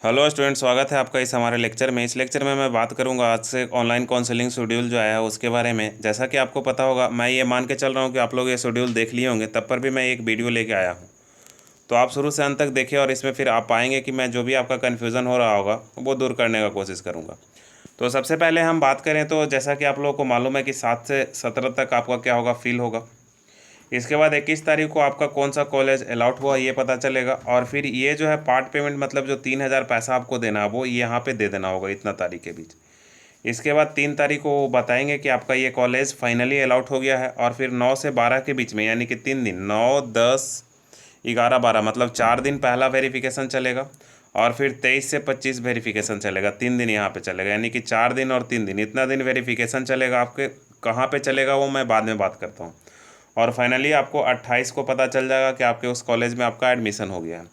Hello student, स्वागत है आपका इस हमारे लेक्चर में। इस लेक्चर में मैं बात करूंगा आज से ऑनलाइन काउंसलिंग शेड्यूल जो आया है उसके बारे में। जैसा कि आपको पता होगा, मैं ये मान के चल रहा हूँ कि आप लोग ये शेड्यूल देख लिए होंगे, तब पर भी मैं एक वीडियो लेके आया हूँ। तो आप शुरू से अंत तक देखिए और इसमें फिर आप पाएंगे कि मैं जो भी आपका कन्फ्यूज़न हो रहा होगा वो दूर करने का कोशिश करूँगा। तो सबसे पहले हम बात करें तो जैसा कि आप लोगों को मालूम है कि 7 से 17 तक आपका क्या होगा, फील होगा। इसके बाद 21 तारीख को आपका कौन सा कॉलेज अलाउट हुआ ये पता चलेगा। और फिर ये जो है पार्ट पेमेंट, मतलब जो 3,000 पैसा आपको देना है वो यहाँ पे दे देना होगा इतना तारीख के बीच। इसके बाद 3 तारीख को वो बताएंगे कि आपका ये कॉलेज फाइनली अलाउट हो गया है। और फिर 9 से 12 के बीच में, यानी कि 3 दिन, 9, 10, 11, 12, मतलब 4 दिन पहला वेरिफिकेशन चलेगा। और फिर 23 से 25 वेरिफिकेशन चलेगा। 3 दिन यहाँ पे चलेगा, यानी कि 4 दिन और 3 दिन, इतना दिन वेरिफिकेशन चलेगा। आपके कहाँ पे चलेगा वो मैं बाद में बात करता हूँ। और फाइनली आपको 28 को पता चल जाएगा कि आपके उस कॉलेज में आपका एडमिशन हो गया है।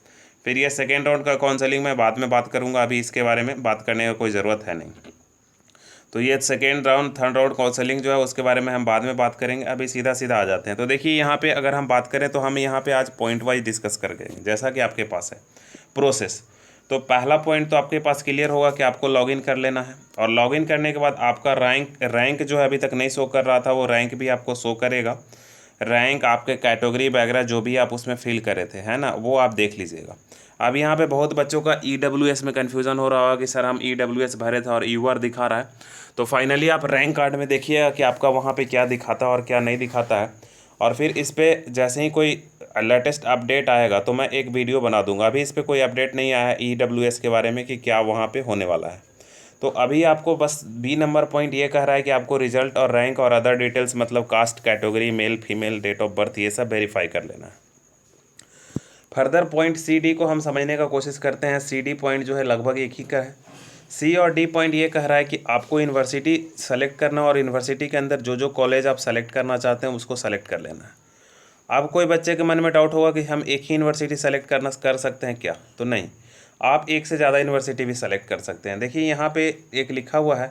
फिर ये सेकेंड राउंड का काउंसलिंग मैं बाद में बात करूँगा, अभी इसके बारे में बात करने का कोई ज़रूरत है नहीं। तो ये second round, third round counselling जो है उसके बारे में हम बाद में बात करेंगे। अभी सीधा सीधा आ जाते हैं। तो देखिए यहाँ पे अगर हम बात करें तो हम यहाँ पे आज पॉइंट वाइज डिस्कस करेंगे, जैसा कि आपके पास है प्रोसेस। तो पहला पॉइंट तो आपके पास क्लियर होगा कि आपको लॉगिन कर लेना है। और लॉगिन करने के बाद आपका रैंक जो है अभी तक नहीं शो कर रहा था, वो रैंक भी आपको शो करेगा। रैंक, आपके कैटेगरी वगैरह जो भी आप उसमें फिल करे थे, है ना, वो आप देख लीजिएगा। अब यहाँ पे बहुत बच्चों का EWS में कन्फ्यूज़न हो रहा होगा कि सर हम EWS भरे थे और UR दिखा रहा है। तो फाइनली आप रैंक कार्ड में देखिएगा कि आपका वहाँ पे क्या दिखाता है और क्या नहीं दिखाता है। और फिर इस पर जैसे ही कोई लेटेस्ट अपडेट आएगा तो मैं एक वीडियो बना दूंगा। अभी इस पर कोई अपडेट नहीं आया है EWS के बारे में कि क्या वहाँ पे होने वाला है। तो अभी आपको बस बी नंबर पॉइंट ये कह रहा है कि आपको रिजल्ट और रैंक और अदर डिटेल्स, मतलब caste, category, male female, date of birth, ये सब वेरीफाई कर लेना है। फर्दर पॉइंट CD को हम समझने का कोशिश करते हैं। CD पॉइंट जो है लगभग एक ही का है। C और D पॉइंट ये कह रहा है कि आपको यूनिवर्सिटी सेलेक्ट करना और यूनिवर्सिटी के अंदर जो जो कॉलेज आप सेलेक्ट करना चाहते हैं उसको सेलेक्ट कर लेना है। अब कोई बच्चे के मन में डाउट होगा कि हम एक ही यूनिवर्सिटी सेलेक्ट कर सकते हैं क्या? तो नहीं, आप एक से ज़्यादा यूनिवर्सिटी भी सेलेक्ट कर सकते हैं। देखिए यहाँ पे एक लिखा हुआ है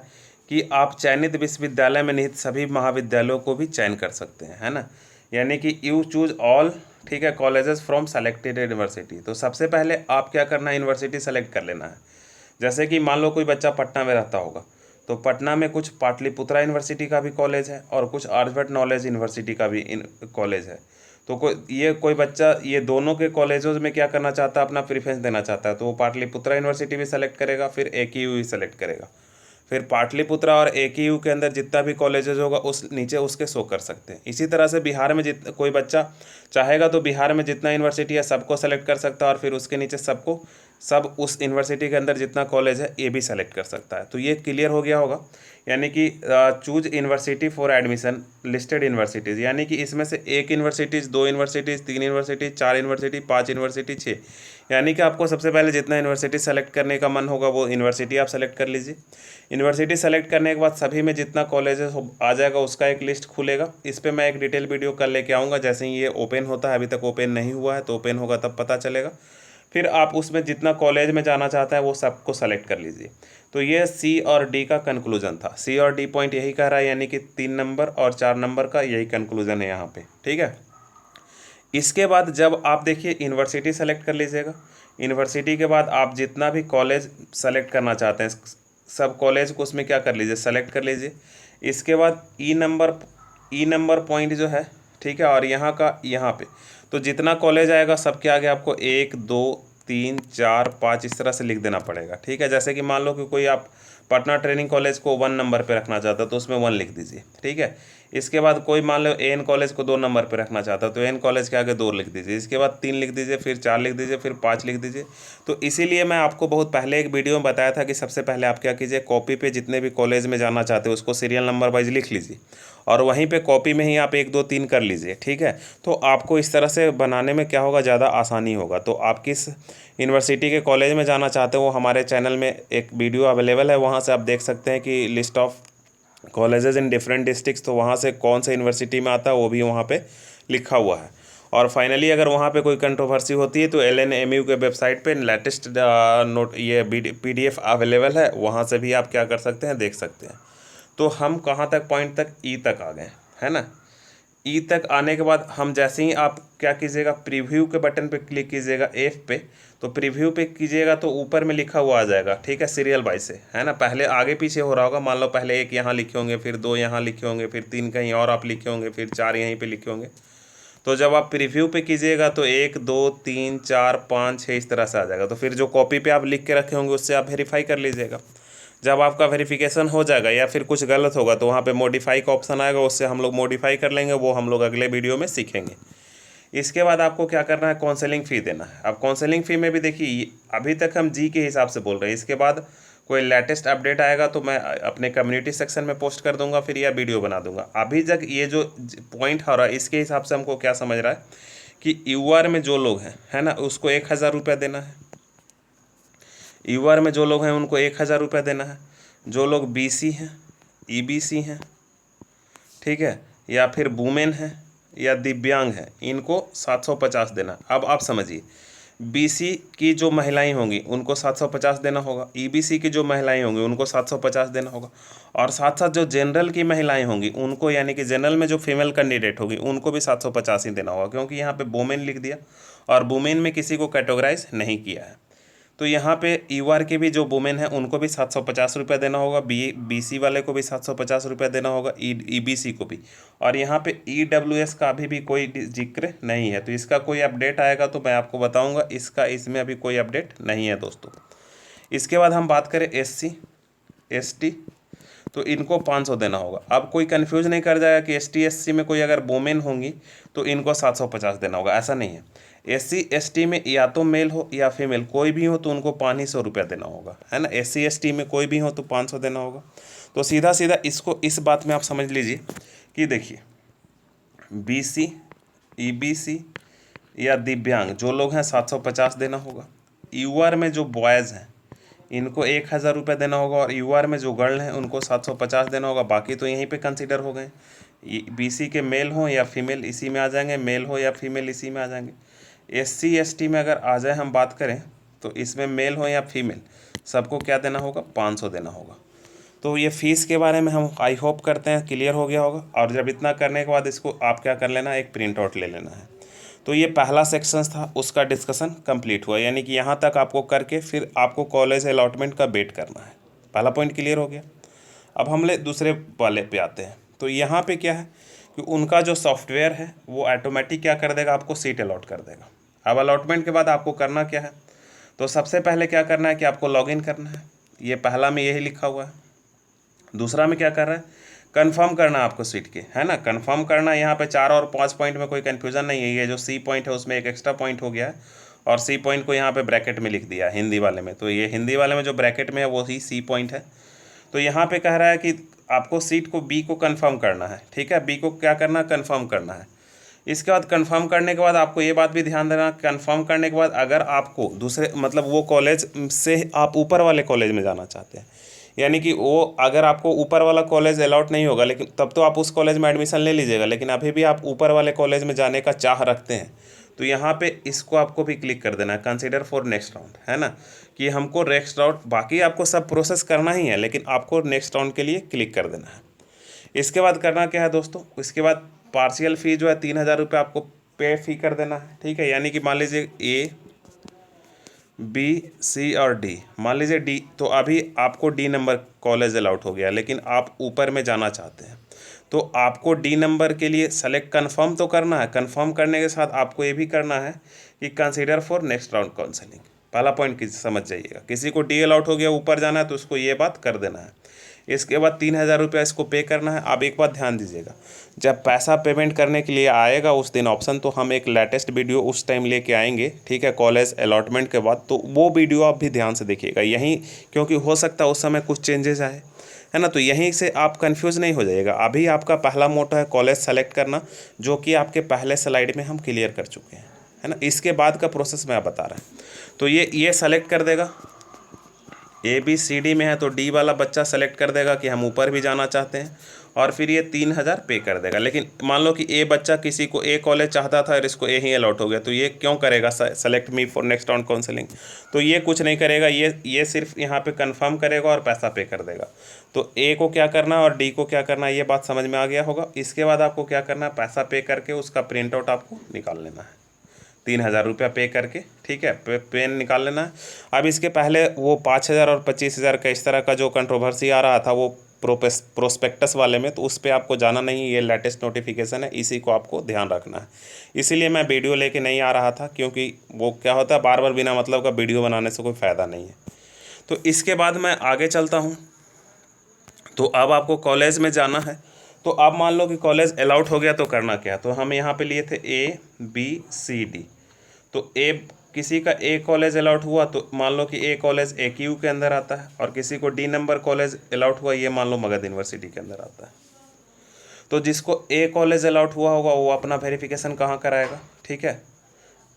कि आप चयनित विश्वविद्यालय में निहित सभी महाविद्यालयों को भी चयन कर सकते हैं, है ना, यानी कि यू चूज ऑल, ठीक है, कॉलेजेस फ्रॉम सेलेक्टेड यूनिवर्सिटी। तो सबसे पहले आप क्या करना है, यूनिवर्सिटी सेलेक्ट कर लेना है। जैसे कि मान लो कोई बच्चा पटना में रहता होगा, तो पटना में कुछ पाटलिपुत्रा यूनिवर्सिटी का भी कॉलेज है और कुछ आर्यभट्ट नॉलेज यूनिवर्सिटी का भी कॉलेज है। तो कोई बच्चा ये दोनों के कॉलेजों में क्या करना चाहता है, अपना प्रेफरेंस देना चाहता है, तो वो पाटलिपुत्रा यूनिवर्सिटी भी सेलेक्ट करेगा, फिर AKU भी सेलेक्ट करेगा। फिर पाटलिपुत्रा और AKU के अंदर जितना भी कॉलेजेस होगा उस नीचे उसके शो कर सकते हैं। इसी तरह से बिहार में कोई बच्चा चाहेगा तो बिहार में जितना यूनिवर्सिटी है सबको सेलेक्ट कर सकता है और फिर उसके नीचे सब उस यूनिवर्सिटी के अंदर जितना कॉलेज है ये भी सेलेक्ट कर सकता है। तो ये क्लियर हो गया होगा। यानी कि choose university for admission listed universities, यानी कि इसमें से 1 universities, 2 universities, 3 universities, 4 university, 5 university, 6, यानी कि आपको सबसे पहले जितना यूनिवर्सिटी सेलेक्ट करने का मन होगा वो यूनिवर्सिटी आप सेलेक्ट कर लीजिए। यूनिवर्सिटी सेलेक्ट करने के बाद सभी में जितना कॉलेजेस आ जाएगा उसका एक लिस्ट खुलेगा। इस पर मैं एक डिटेल वीडियो कल लेके आऊँगा, जैसे ही ये ओपन होता है। अभी तक ओपन नहीं हुआ है, तो ओपन होगा तब पता चलेगा। फिर आप उसमें जितना कॉलेज में जाना चाहता है वो सबको सेलेक्ट कर लीजिए। तो ये C और D का कंक्लूजन था। C और D पॉइंट यही कह रहा है, यानी कि 3 नंबर और 4 नंबर का यही कंक्लूजन है यहाँ पे, ठीक है। इसके बाद जब आप देखिए यूनिवर्सिटी सेलेक्ट कर लीजिएगा। यूनिवर्सिटी के बाद आप जितना भी कॉलेज सेलेक्ट करना चाहते हैं सब कॉलेज को उसमें क्या कर लीजिए, सेलेक्ट कर लीजिए। इसके बाद ई नंबर पॉइंट जो है, ठीक है, और यहाँ का यहाँ पे तो जितना कॉलेज आएगा सबके आगे आपको 1, 2, 3, 4, 5 इस तरह से लिख देना पड़ेगा, ठीक है। जैसे कि मान लो कि कोई आप पटना ट्रेनिंग कॉलेज को 1 नंबर पे रखना चाहता है तो उसमें 1 लिख दीजिए, ठीक है। इसके बाद कोई मान लो AN कॉलेज को 2 नंबर पे रखना चाहता है तो AN कॉलेज के आगे 2 लिख दीजिए। इसके बाद 3 लिख दीजिए, फिर 4 लिख दीजिए, फिर 5 लिख दीजिए। तो इसीलिए मैं आपको बहुत पहले एक वीडियो में बताया था कि सबसे पहले आप क्या कीजिए, कॉपी पे जितने भी कॉलेज में जाना चाहते हो उसको सीरियल नंबर वाइज लिख लीजिए और वहीं पे कॉपी में ही आप 1, 2, 3 कर लीजिए, ठीक है। तो आपको इस तरह से बनाने में क्या होगा, ज़्यादा आसानी होगा। तो आप किस यूनिवर्सिटी के कॉलेज में जाना चाहते हो वो हमारे चैनल में एक वीडियो अवेलेबल है, वहाँ से आप देख सकते हैं कि list of colleges in different districts, तो वहाँ से कौन से यूनिवर्सिटी में आता है वो भी वहाँ पे लिखा हुआ है। और फाइनली अगर वहाँ पे कोई कंट्रोवर्सी होती है तो LNMU के वेबसाइट पे लेटेस्ट नोट ये PDF अवेलेबल है, वहाँ से भी आप क्या कर सकते हैं, देख सकते हैं। तो हम कहाँ तक, पॉइंट तक, E तक आ गए, है ना। ई तक आने के बाद हम जैसे ही आप क्या कीजिएगा, प्रीव्यू के बटन पे क्लिक कीजिएगा एफ पे, तो प्रीव्यू पे कीजिएगा तो ऊपर में लिखा हुआ आ जाएगा, ठीक है, सीरियल वाइज से, है ना। पहले आगे पीछे हो रहा होगा, मान लो पहले 1 यहाँ लिखे होंगे, फिर 2 यहाँ लिखे होंगे, फिर 3 कहीं और आप लिखे होंगे, फिर 4 यहीं पे लिखे होंगे। तो जब आप प्रीव्यू पे कीजिएगा तो 1 2 3 4 5 6 इस तरह से आ जाएगा। तो फिर जो कॉपी पे आप लिख के रखे होंगे उससे आप वेरीफाई कर लीजिएगा। जब आपका वेरिफिकेशन हो जाएगा या फिर कुछ गलत होगा तो वहाँ पे मॉडिफाई का ऑप्शन आएगा, उससे हम लोग मॉडिफाई कर लेंगे, वो हम लोग अगले वीडियो में सीखेंगे। इसके बाद आपको क्या करना है, काउंसलिंग फ़ी देना है। अब काउंसलिंग फ़ी में भी देखिए, अभी तक हम जी के हिसाब से बोल रहे हैं, इसके बाद कोई लेटेस्ट अपडेट आएगा तो मैं अपने कम्युनिटी सेक्शन में पोस्ट कर दूंगा, फिर यह वीडियो बना दूंगा। अभी तक ये जो पॉइंट हो रहा है इसके हिसाब से हमको क्या समझ रहा है कि यूआर में जो लोग हैं, है ना, उसको 1000 रुपया देना है। यूआर में जो लोग हैं उनको 1000 रुपया देना है। जो लोग बीसी हैं, ईबीसी हैं, ठीक है, या फिर वुमेन हैं या दिव्यांग हैं, इनको 750 देना। अब आप समझिए, बीसी की जो महिलाएं होंगी उनको 750 देना होगा, ईबीसी की जो महिलाएं होंगी उनको 750 देना होगा, और साथ साथ जो जनरल की महिलाएं होंगी उनको, यानी कि जनरल में जो फीमेल कैंडिडेट होगी उनको भी 750 ही देना होगा, क्योंकि यहाँ पे वुमेन लिख दिया और वुमेन में किसी को कैटेगराइज नहीं किया है। तो यहाँ पे यूआर के भी जो वुमेन है उनको भी 750 रुपये देना होगा, बीसी वाले को भी 750 रुपये देना होगा, ईबीसी को भी। और यहाँ पे ईडब्ल्यूएस का अभी भी कोई जिक्र नहीं है, तो इसका कोई अपडेट आएगा तो मैं आपको बताऊंगा। इसका इसमें अभी कोई अपडेट नहीं है दोस्तों। इसके बाद हम बात करें एससी एसटी, तो इनको 500 देना होगा। अब कोई कंफ्यूज नहीं कर जाएगा कि एसटी एससी में कोई अगर वुमेन होंगी तो इनको 750 देना होगा, ऐसा नहीं है। एससी एसटी में या तो मेल हो या फीमेल कोई भी हो तो उनको 500 रुपया देना होगा, है ना। एससी एसटी में कोई भी हो तो 500 देना होगा। तो सीधा सीधा इसको इस बात में आप समझ लीजिए कि देखिए, बीसी ईबीसी या दिव्यांग जो लोग हैं 750 देना होगा। यूआर में जो बॉयज़ हैं इनको 1000 रुपये देना होगा, और यूआर में जो गर्ल हैं उनको 750 देना होगा। बाकी तो यहीं पे कंसीडर हो गए, बीसी के मेल हो या फीमेल इसी में आ जाएंगे, मेल हो या फीमेल इसी में आ जाएंगे। एससी एसटी में अगर आ जाए हम बात करें तो इसमें मेल हो या फीमेल सबको क्या देना होगा, 500 देना होगा। तो ये फ़ीस के बारे में हम आई होप करते हैं क्लियर हो गया होगा। और जब इतना करने के बाद इसको आप क्या कर लेना है, एक प्रिंट आउट ले लेना है। तो ये पहला सेक्शन था, उसका डिस्कशन कंप्लीट हुआ, यानी कि यहाँ तक आपको करके फिर आपको कॉलेज अलॉटमेंट का वेट करना है। पहला पॉइंट क्लियर हो गया। अब हम ले दूसरे वाले पे आते हैं। तो यहाँ पे क्या है कि उनका जो सॉफ्टवेयर है वो ऑटोमेटिक क्या कर देगा, आपको सीट अलॉट कर देगा। अब अलॉटमेंट के बाद आपको करना क्या है, तो सबसे पहले क्या करना है कि आपको लॉगिन करना है। ये पहला में यही लिखा हुआ है। दूसरा में क्या कर रहा है, कंफर्म करना आपको सीट के, है ना, कंफर्म करना। यहाँ पे 4 और 5 पॉइंट में कोई कन्फ्यूज़न नहीं है। ये जो सी पॉइंट है उसमें एक एक्स्ट्रा पॉइंट हो गया है, और सी पॉइंट को यहाँ पे ब्रैकेट में लिख दिया है हिंदी वाले में। तो ये हिंदी वाले में जो ब्रैकेट में है वो ही सी पॉइंट है। तो यहाँ पे कह रहा है कि आपको सीट को बी को कंफर्म करना है, ठीक है, बी को क्या करना, कंफर्म करना है। इसके बाद कंफर्म करने के बाद आपको ये बात भी ध्यान देना, कंफर्म करने के बाद अगर आपको दूसरे मतलब वो कॉलेज से आप ऊपर वाले कॉलेज में जाना चाहते हैं, यानी कि वो अगर आपको ऊपर वाला कॉलेज अलॉट नहीं होगा, लेकिन तब तो आप उस कॉलेज में एडमिशन ले लीजिएगा, लेकिन अभी भी आप ऊपर वाले कॉलेज में जाने का चाह रखते हैं, तो यहाँ पे इसको आपको भी क्लिक कर देना है, कंसीडर फॉर नेक्स्ट राउंड, है ना, कि हमको नेक्स्ट राउंड, बाकी आपको सब प्रोसेस करना ही है, लेकिन आपको नेक्स्ट राउंड के लिए क्लिक कर देना है। इसके बाद करना क्या है दोस्तों, इसके बाद पार्शियल फ़ी जो है 3000 रुपये आपको पे फ़ी कर देना है, ठीक है। यानी कि मान लीजिए ए बी सी और डी, मान लीजिए डी, तो अभी आपको डी नंबर कॉलेज अलाउट हो गया, लेकिन आप ऊपर में जाना चाहते हैं, तो आपको डी नंबर के लिए सेलेक्ट कन्फर्म तो करना है। कन्फर्म करने के साथ आपको ये भी करना है कि consider for next round counselling. पहला पॉइंट की समझ जाइएगा, किसी को डी अलाउट हो गया ऊपर जाना है तो उसको ये बात कर देना है। इसके बाद 3000 रुपया इसको पे करना है। आप एक बात ध्यान दीजिएगा, जब पैसा पेमेंट करने के लिए आएगा उस दिन ऑप्शन, तो हम एक लेटेस्ट वीडियो उस टाइम लेके आएंगे, ठीक है, कॉलेज अलॉटमेंट के बाद। तो वो वीडियो आप भी ध्यान से देखिएगा यहीं, क्योंकि हो सकता है उस समय कुछ चेंजेस आए, है ना। तो यहीं से आप कंफ्यूज नहीं हो जाइएगा। अभी आपका पहला मोटो है कॉलेज सेलेक्ट करना, जो कि आपके पहले स्लाइड में हम क्लियर कर चुके हैं, है ना। इसके बाद का प्रोसेस मैं बता रहा हूँ। तो ये सेलेक्ट कर देगा, ए बी सी डी में है तो डी वाला बच्चा सेलेक्ट कर देगा कि हम ऊपर भी जाना चाहते हैं, और फिर ये 3,000 पे कर देगा। लेकिन मान लो कि ए बच्चा किसी को ए कॉलेज चाहता था और इसको ए ही अलॉट हो गया, तो ये क्यों करेगा select me for next round counselling? तो ये कुछ नहीं करेगा, ये सिर्फ यहाँ पे कंफर्म करेगा और पैसा पे कर देगा। तो ए को क्या करना है और डी को क्या करना है, ये बात समझ में आ गया होगा। इसके बाद आपको क्या करना है, पैसा पे करके उसका प्रिंट आउट आपको निकाल लेना है, 3,000 रुपया पे करके, ठीक है, पेन निकाल लेना है। अब इसके पहले वो 5,000 और 25,000 का इस तरह का जो कंट्रोवर्सी आ रहा था वो प्रोस्पेक्टस वाले में, तो उस पर आपको जाना नहीं, ये लेटेस्ट नोटिफिकेशन है, इसी को आपको ध्यान रखना है। इसीलिए मैं वीडियो लेके नहीं आ रहा था, क्योंकि वो क्या होता है, बार बार बिना मतलब का वीडियो बनाने से कोई फ़ायदा नहीं है। तो इसके बाद मैं आगे चलता हूँ। तो अब आपको कॉलेज में जाना है। तो आप मान लो कि कॉलेज अलाउट हो गया, तो करना क्या, तो हम यहाँ पे लिए थे ABCD। तो ए किसी का ए कॉलेज अलाउट हुआ, तो मान लो कि ए कॉलेज AQU के अंदर आता है, और किसी को डी नंबर कॉलेज अलाउट हुआ, ये मान लो मगध यूनिवर्सिटी के अंदर आता है। तो जिसको ए कॉलेज अलाउट हुआ होगा वो अपना वेरिफिकेशन कहाँ कराएगा, ठीक है,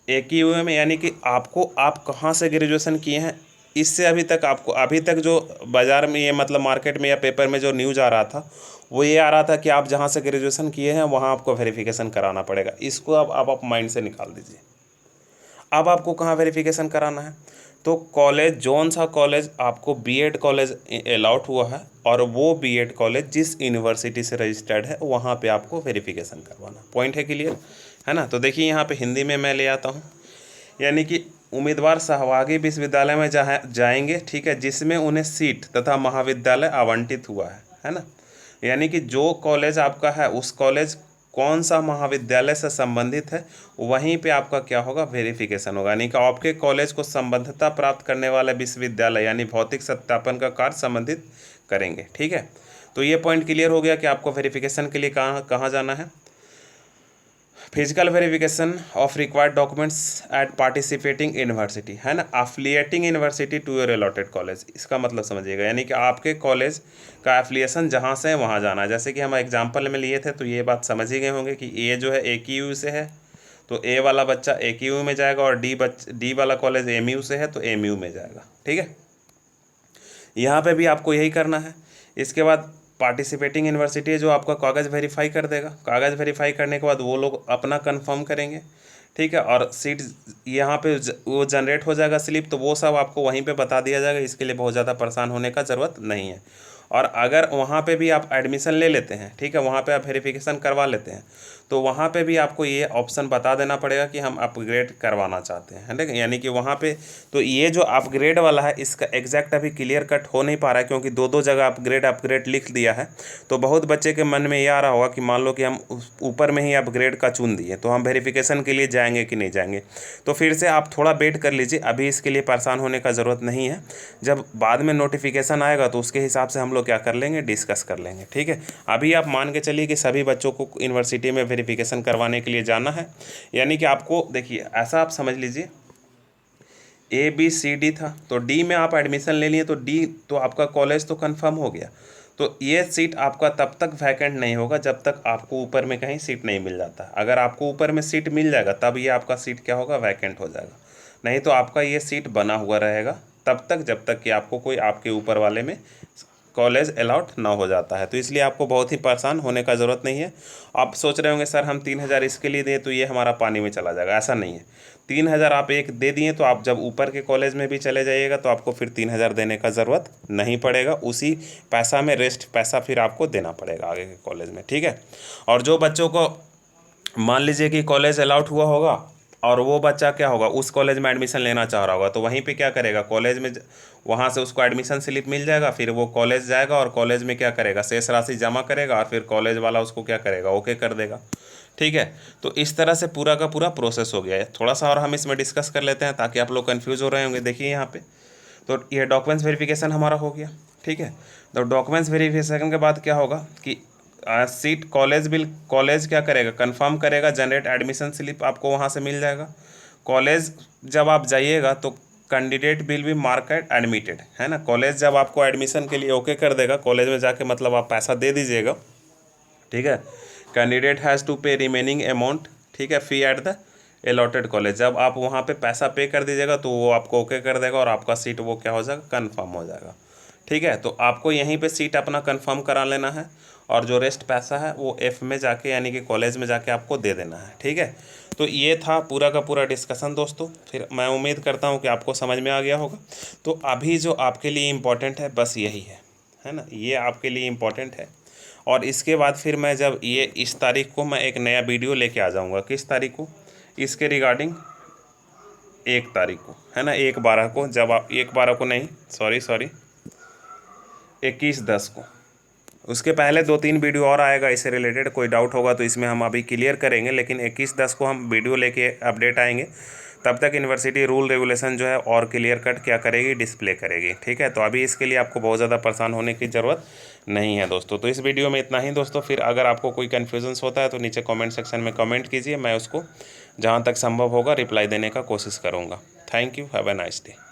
AQU में। यानी कि आपको, आप कहाँ से ग्रेजुएशन किए हैं, इससे अभी तक जो बाज़ार में, ये मतलब मार्केट में या पेपर में जो न्यूज़ आ रहा था, वो ये आ रहा था कि आप जहाँ से ग्रेजुएशन किए हैं वहाँ आपको वेरिफिकेशन कराना पड़ेगा। इसको अब आप माइंड से निकाल दीजिए। अब आपको कहाँ वेरिफिकेशन कराना है, तो कॉलेज, जौन सा कॉलेज आपको बीएड कॉलेज अलाउट हुआ है और वो बीएड कॉलेज जिस यूनिवर्सिटी से रजिस्टर्ड है वहाँ पे आपको वेरिफिकेशन करवाना। पॉइंट है क्लियर, है ना। तो देखिए यहाँ पे हिंदी में मैं ले आता हूँ, यानी कि उम्मीदवार सहभागी विश्वविद्यालय में जाएंगे, ठीक है, जिसमें उन्हें सीट तथा महाविद्यालय आवंटित हुआ है ना। यानी कि जो कॉलेज आपका है उस कॉलेज कौन सा महाविद्यालय से संबंधित है, वहीं पे आपका क्या होगा, वेरिफिकेशन होगा। यानी कि आपके कॉलेज को संबद्धता प्राप्त करने वाले विश्वविद्यालय यानी भौतिक सत्यापन का कार्य संबंधित करेंगे, ठीक है। तो ये पॉइंट क्लियर हो गया कि आपको वेरिफिकेशन के लिए कहाँ कहाँ जाना है। Physical verification of required documents at participating university, है ना, affiliating university to your allotted college. इसका मतलब समझिएगा, यानी कि आपके कॉलेज का एफिलिएशन जहाँ से है वहाँ जाना है। जैसे कि हम एग्जांपल में लिए थे, तो ये बात समझ ही गए होंगे कि ए जो है AQU से है, तो ए वाला बच्चा AQU में जाएगा, और डी वाला कॉलेज MU से है तो MU में जाएगा, ठीक है। यहाँ पे भी आपको यही करना है। इसके बाद पार्टिसिपेटिंग यूनिवर्सिटी है जो आपका कागज़ वेरीफाई कर देगा। कागज़ वेरीफाई करने के बाद वो लोग अपना कंफर्म करेंगे, ठीक है, और सीट यहाँ पे वो जनरेट हो जाएगा स्लिप, तो वो सब आपको वहीं पे बता दिया जाएगा। इसके लिए बहुत ज़्यादा परेशान होने का ज़रूरत नहीं है। और अगर वहाँ पे भी आप एडमिशन ले लेते हैं, ठीक है, वहाँ पे आप वेरिफिकेशन करवा लेते हैं, तो वहाँ पे भी आपको ये ऑप्शन बता देना पड़ेगा कि हम अपग्रेड करवाना चाहते हैं, ठीक है। यानी कि वहाँ पे, तो ये जो अपग्रेड वाला है इसका एग्जैक्ट अभी क्लियर कट हो नहीं पा रहा है, क्योंकि दो जगह अपग्रेड लिख दिया है। तो बहुत बच्चे के मन में ये आ रहा होगा कि मान लो कि हम ऊपर में ही अपग्रेड का चुन दिए, तो हम वेरिफिकेशन के लिए जाएंगे कि नहीं जाएंगे। तो फिर से आप थोड़ा वेट कर लीजिए, अभी इसके लिए परेशान होने का ज़रूरत नहीं है। जब बाद में नोटिफिकेशन आएगा तो उसके हिसाब से हम लोग क्या कर लेंगे, डिस्कस कर लेंगे, ठीक है। अभी आप मान के चलिए कि सभी बच्चों को यूनिवर्सिटी में वेरिफिकेशन करवाने के लिए जाना है। यानी कि आपको, देखिए ऐसा आप समझ लीजिए, ABCD था, तो डी में आप एडमिशन ले लिए, तो डी तो आपका कॉलेज तो कंफर्म हो गया। तो ये सीट आपका तब तक वैकेंट नहीं होगा जब तक आपको ऊपर में कहीं सीट नहीं मिल जाता। अगर आपको ऊपर में सीट मिल जाएगा तब ये आपका सीट क्या होगा, वैकेंट हो जाएगा। नहीं तो आपका ये सीट बना हुआ रहेगा तब तक जब तक कि आपको कोई आपके ऊपर वाले में कॉलेज अलाउट ना हो जाता है। तो इसलिए आपको बहुत ही परेशान होने का ज़रूरत नहीं है। आप सोच रहे होंगे सर हम 3,000 इसके लिए दें तो ये हमारा पानी में चला जाएगा, ऐसा नहीं है। 3,000 आप एक दे दिए तो आप जब ऊपर के कॉलेज में भी चले जाइएगा तो आपको फिर 3,000 देने का ज़रूरत नहीं पड़ेगा। उसी पैसा में रेस्ट पैसा फिर आपको देना पड़ेगा आगे के कॉलेज में, ठीक है। और जो बच्चों को मान लीजिए कि कॉलेज अलाउट हुआ होगा और वो बच्चा क्या होगा, उस कॉलेज में एडमिशन लेना चाह रहा होगा, तो वहीं पे क्या करेगा, कॉलेज में वहाँ से उसको एडमिशन स्लिप मिल जाएगा, फिर वो कॉलेज जाएगा और कॉलेज में क्या करेगा, शेष राशि जमा करेगा और फिर कॉलेज वाला उसको क्या करेगा, ओके कर देगा, ठीक है। तो इस तरह से पूरा का पूरा प्रोसेस हो गया है। थोड़ा सा और हम इसमें डिस्कस कर लेते हैं ताकि आप लोग कन्फ्यूज़ हो रहे होंगे। देखिए यहाँ पे, तो ये डॉक्यूमेंट्स वेरिफिकेशन हमारा हो गया, ठीक है। तो डॉक्यूमेंट्स वेरिफिकेशन के बाद क्या होगा कि सीट कॉलेज क्या करेगा, कंफर्म करेगा, जनरेट एडमिशन स्लिप आपको वहाँ से मिल जाएगा। कॉलेज जब आप जाइएगा तो candidate will be market admitted, है ना। कॉलेज जब आपको एडमिशन के लिए ओके कर देगा, कॉलेज में जाके मतलब आप पैसा दे दीजिएगा, ठीक है। कैंडिडेट हैज़ टू पे रिमेनिंग अमाउंट, ठीक है, फी एट द अलॉटेड कॉलेज। जब आप वहाँ पे पैसा पे कर दीजिएगा तो वो आपको ओके कर देगा और आपका सीट वो क्या हो जाएगा, कन्फर्म हो जाएगा, ठीक है। तो आपको यहीं पे सीट अपना कंफर्म करा लेना है और जो रेस्ट पैसा है वो एफ में जाके यानी कि कॉलेज में जाके आपको दे देना है। ठीक है। तो ये था पूरा का पूरा डिस्कशन दोस्तों। फिर मैं उम्मीद करता हूँ कि आपको समझ में आ गया होगा। तो अभी जो आपके लिए इम्पोर्टेंट है बस यही है ना, ये आपके लिए इम्पोर्टेंट है। और इसके बाद फिर मैं जब ये इस तारीख को मैं एक नया वीडियो लेके आ जाऊँगा। किस तारीख को? इसके रिगार्डिंग 1 तारीख को, है ना, 1/12 को। जब आप 1/12 को नहीं, सॉरी 21/10 को। उसके पहले 2-3 वीडियो और आएगा इससे रिलेटेड। कोई डाउट होगा तो इसमें हम अभी क्लियर करेंगे, लेकिन 21/10 को हम वीडियो लेके अपडेट आएंगे। तब तक यूनिवर्सिटी रूल रेगुलेशन जो है और क्लियर कट क्या करेगी, डिस्प्ले करेगी। ठीक है। तो अभी इसके लिए आपको बहुत ज़्यादा परेशान होने की ज़रूरत नहीं है दोस्तों। तो इस वीडियो में इतना ही दोस्तों। फिर अगर आपको कोई कन्फ्यूजन्स होता है तो नीचे कमेंट सेक्शन में कमेंट कीजिए, मैं उसको जहाँ तक संभव होगा रिप्लाई देने का कोशिश करूँगा। Thank you, have a nice day.